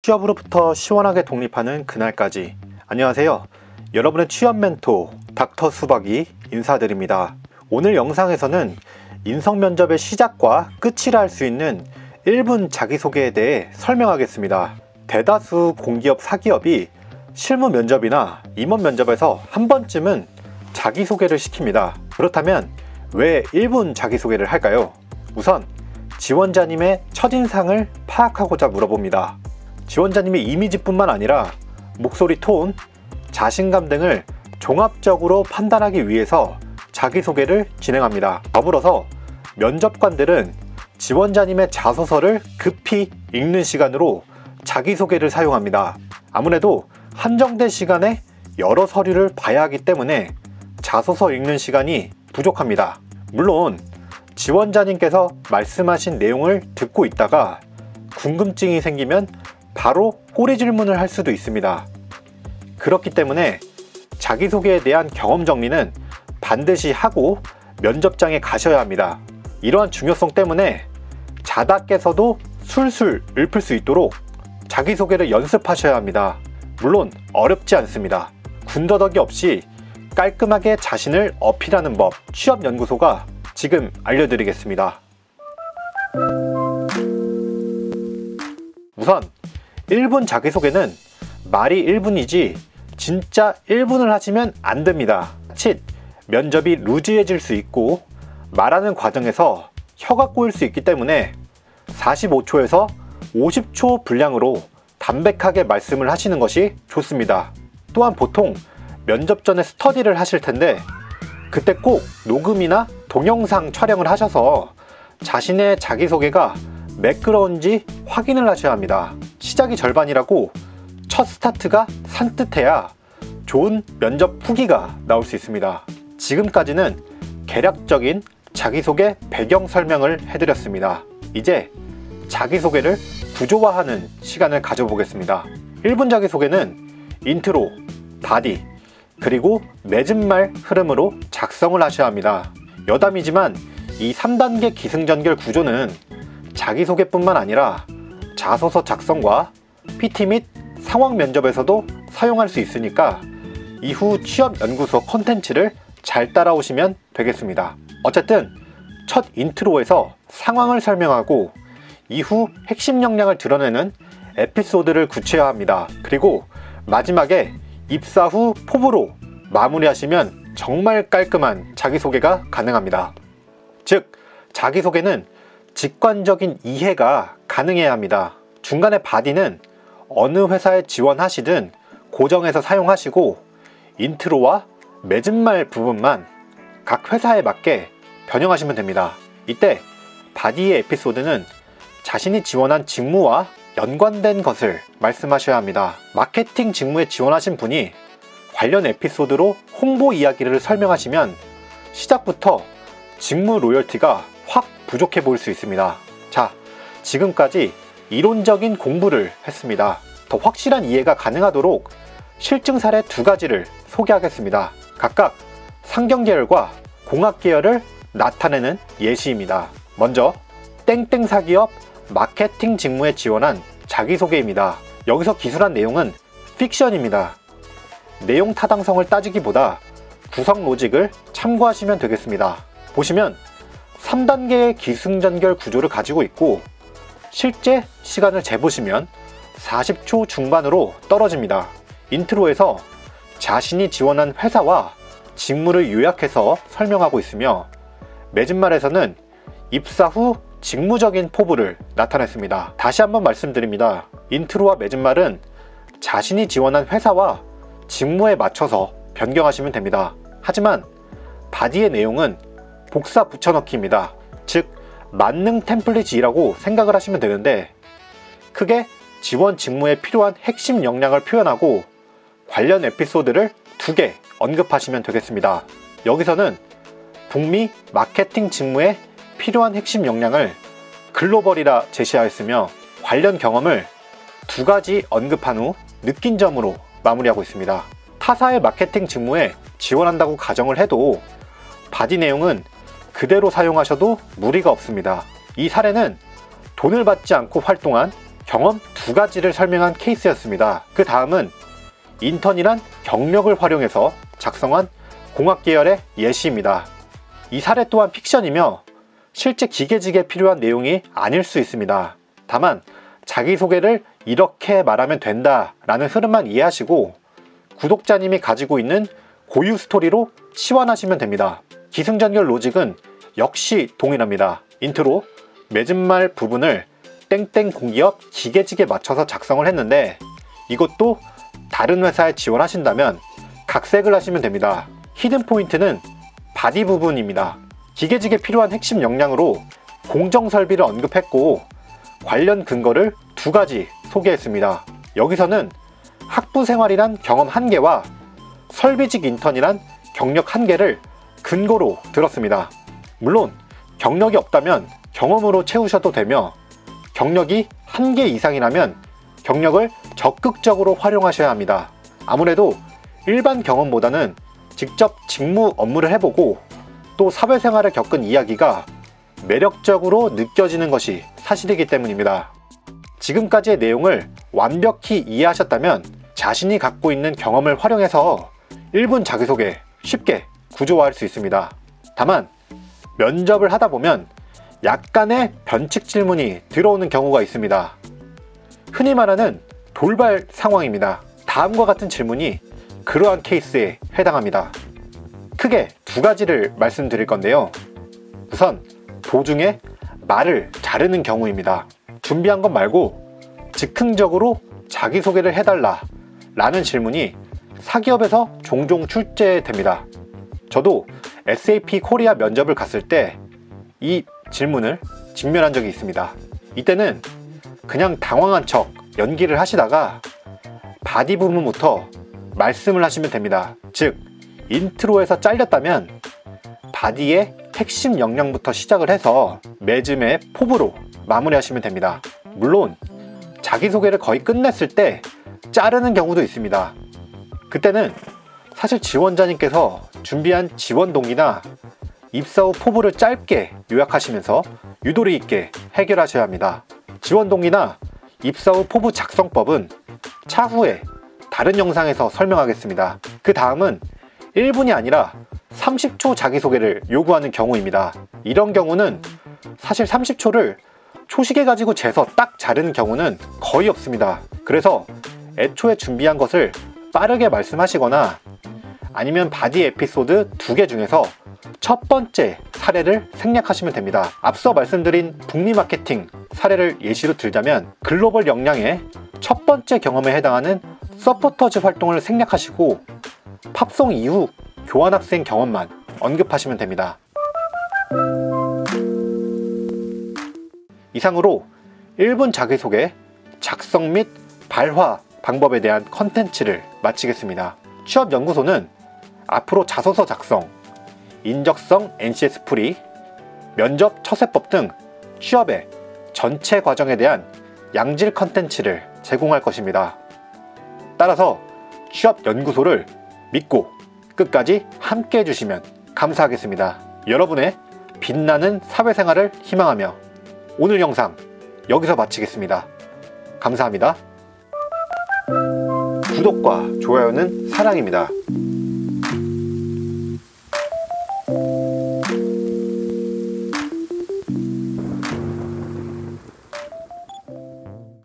취업으로부터 시원하게 독립하는 그날까지. 안녕하세요. 여러분의 취업 멘토 닥터 수박이 인사드립니다. 오늘 영상에서는 인성 면접의 시작과 끝이라 할 수 있는 1분 자기소개에 대해 설명하겠습니다. 대다수 공기업 사기업이 실무 면접이나 임원 면접에서 한 번쯤은 자기소개를 시킵니다. 그렇다면 왜 1분 자기소개를 할까요? 우선 지원자님의 첫인상을 파악하고자 물어봅니다. 지원자님의 이미지뿐만 아니라 목소리 톤, 자신감 등을 종합적으로 판단하기 위해서 자기소개를 진행합니다. 더불어서 면접관들은 지원자님의 자소서를 급히 읽는 시간으로 자기소개를 사용합니다. 아무래도 한정된 시간에 여러 서류를 봐야 하기 때문에 자소서 읽는 시간이 부족합니다. 물론 지원자님께서 말씀하신 내용을 듣고 있다가 궁금증이 생기면 바로 꼬리 질문을 할 수도 있습니다. 그렇기 때문에 자기소개에 대한 경험 정리는 반드시 하고 면접장에 가셔야 합니다. 이러한 중요성 때문에 자다 깨서도 술술 읊을 수 있도록 자기소개를 연습하셔야 합니다. 물론 어렵지 않습니다. 군더더기 없이 깔끔하게 자신을 어필하는 법, 취업연구소가 지금 알려드리겠습니다. 우선 1분 자기소개는 말이 1분이지 진짜 1분을 하시면 안 됩니다. 자칫 면접이 루즈해질 수 있고 말하는 과정에서 혀가 꼬일 수 있기 때문에 45초에서 50초 분량으로 담백하게 말씀을 하시는 것이 좋습니다. 또한 보통 면접 전에 스터디를 하실 텐데 그때 꼭 녹음이나 동영상 촬영을 하셔서 자신의 자기소개가 매끄러운지 확인을 하셔야 합니다. 시작이 절반이라고 첫 스타트가 산뜻해야 좋은 면접 후기가 나올 수 있습니다. 지금까지는 개략적인 자기소개 배경 설명을 해드렸습니다. 이제 자기소개를 구조화하는 시간을 가져보겠습니다. 1분 자기소개는 인트로, 바디, 그리고 맺은 말 흐름으로 작성을 하셔야 합니다. 여담이지만 이 3단계 기승전결 구조는 자기소개뿐만 아니라 자소서 작성과 PT 및 상황 면접에서도 사용할 수 있으니까 이후 취업연구소 콘텐츠를 잘 따라오시면 되겠습니다. 어쨌든 첫 인트로에서 상황을 설명하고 이후 핵심 역량을 드러내는 에피소드를 구체화합니다. 그리고 마지막에 입사 후 포부로 마무리하시면 정말 깔끔한 자기소개가 가능합니다. 즉, 자기소개는 직관적인 이해가 가능해야 합니다. 중간에 바디는 어느 회사에 지원하시든 고정해서 사용하시고 인트로와 맺은 말 부분만 각 회사에 맞게 변형하시면 됩니다. 이때 바디의 에피소드는 자신이 지원한 직무와 연관된 것을 말씀하셔야 합니다. 마케팅 직무에 지원하신 분이 관련 에피소드로 홍보 이야기를 설명하시면 시작부터 직무 로열티가 확 부족해 보일 수 있습니다. 자, 지금까지 이론적인 공부를 했습니다. 더 확실한 이해가 가능하도록 실증 사례 2가지를 소개하겠습니다. 각각 상경 계열과 공학 계열을 나타내는 예시입니다. 먼저 땡땡 사기업 마케팅 직무에 지원한 자기소개입니다. 여기서 기술한 내용은 픽션입니다. 내용 타당성을 따지기보다 구성 로직을 참고하시면 되겠습니다. 보시면 3단계의 기승전결 구조를 가지고 있고 실제 시간을 재보시면 40초 중반으로 떨어집니다. 인트로에서 자신이 지원한 회사와 직무를 요약해서 설명하고 있으며 맺은 말에서는 입사 후 직무적인 포부를 나타냈습니다. 다시 한번 말씀드립니다. 인트로와 맺은 말은 자신이 지원한 회사와 직무에 맞춰서 변경하시면 됩니다. 하지만 바디의 내용은 복사 붙여넣기입니다. 즉 만능 템플릿이라고 생각을 하시면 되는데 크게 지원 직무에 필요한 핵심 역량을 표현하고 관련 에피소드를 2개 언급하시면 되겠습니다. 여기서는 북미 마케팅 직무에 필요한 핵심 역량을 글로벌이라 제시하였으며 관련 경험을 2가지 언급한 후 느낀 점으로 마무리하고 있습니다. 타사의 마케팅 직무에 지원한다고 가정을 해도 바디 내용은 그대로 사용하셔도 무리가 없습니다. 이 사례는 돈을 받지 않고 활동한 경험 2가지를 설명한 케이스였습니다. 그 다음은 인턴이란 경력을 활용해서 작성한 공학 계열의 예시입니다. 이 사례 또한 픽션이며 실제 기계직에 필요한 내용이 아닐 수 있습니다. 다만 자기소개를 이렇게 말하면 된다 라는 흐름만 이해하시고 구독자님이 가지고 있는 고유 스토리로 치환하시면 됩니다. 기승전결 로직은 역시 동일합니다. 인트로 맺은말 부분을 땡땡 공기업 기계직에 맞춰서 작성을 했는데 이것도 다른 회사에 지원하신다면 각색을 하시면 됩니다. 히든 포인트는 바디 부분입니다. 기계직에 필요한 핵심 역량으로 공정설비를 언급했고 관련 근거를 2가지 소개했습니다. 여기서는 학부생활이란 경험 1개와 설비직 인턴이란 경력 1개를 근거로 들었습니다. 물론 경력이 없다면 경험으로 채우셔도 되며 경력이 1개 이상이라면 경력을 적극적으로 활용하셔야 합니다. 아무래도 일반 경험보다는 직접 직무 업무를 해보고 또 사회생활을 겪은 이야기가 매력적으로 느껴지는 것이 사실이기 때문입니다. 지금까지의 내용을 완벽히 이해하셨다면 자신이 갖고 있는 경험을 활용해서 1분 자기소개 쉽게 구조화할 수 있습니다. 다만 면접을 하다 보면 약간의 변칙 질문이 들어오는 경우가 있습니다. 흔히 말하는 돌발 상황입니다. 다음과 같은 질문이 그러한 케이스에 해당합니다. 크게 2가지를 말씀드릴 건데요. 우선 도중에 말을 자르는 경우입니다. 준비한 것 말고 즉흥적으로 자기소개를 해달라 라는 질문이 사기업에서 종종 출제됩니다. 저도 SAP 코리아 면접을 갔을 때 이 질문을 직면한 적이 있습니다. 이때는 그냥 당황한 척 연기를 하시다가 바디 부분부터 말씀을 하시면 됩니다. 즉 인트로에서 잘렸다면 바디의 핵심 역량부터 시작을 해서 매즘의 포부로 마무리하시면 됩니다. 물론 자기소개를 거의 끝냈을 때 자르는 경우도 있습니다. 그때는 사실 지원자님께서 준비한 지원 동기나 입사 후 포부를 짧게 요약하시면서 유도리 있게 해결하셔야 합니다. 지원 동기나 입사 후 포부 작성법은 차후에 다른 영상에서 설명하겠습니다. 그 다음은 1분이 아니라 30초 자기소개를 요구하는 경우입니다. 이런 경우는 사실 30초를 초시계 가지고 재서 딱 자르는 경우는 거의 없습니다. 그래서 애초에 준비한 것을 빠르게 말씀하시거나 아니면 바디 에피소드 2개 중에서 첫 번째 사례를 생략하시면 됩니다. 앞서 말씀드린 북미 마케팅 사례를 예시로 들자면 글로벌 역량의 첫 번째 경험에 해당하는 서포터즈 활동을 생략하시고 팝송 이후 교환학생 경험만 언급하시면 됩니다. 이상으로 1분 자기소개 작성 및 발화 방법에 대한 컨텐츠를 마치겠습니다. 취업연구소는 앞으로 자소서 작성, 인적성 NCS 풀이, 면접 처세법 등 취업의 전체 과정에 대한 양질 컨텐츠를 제공할 것입니다. 따라서 취업연구소를 믿고 끝까지 함께 해주시면 감사하겠습니다. 여러분의 빛나는 사회생활을 희망하며 오늘 영상 여기서 마치겠습니다. 감사합니다. 구독과 좋아요는 사랑입니다.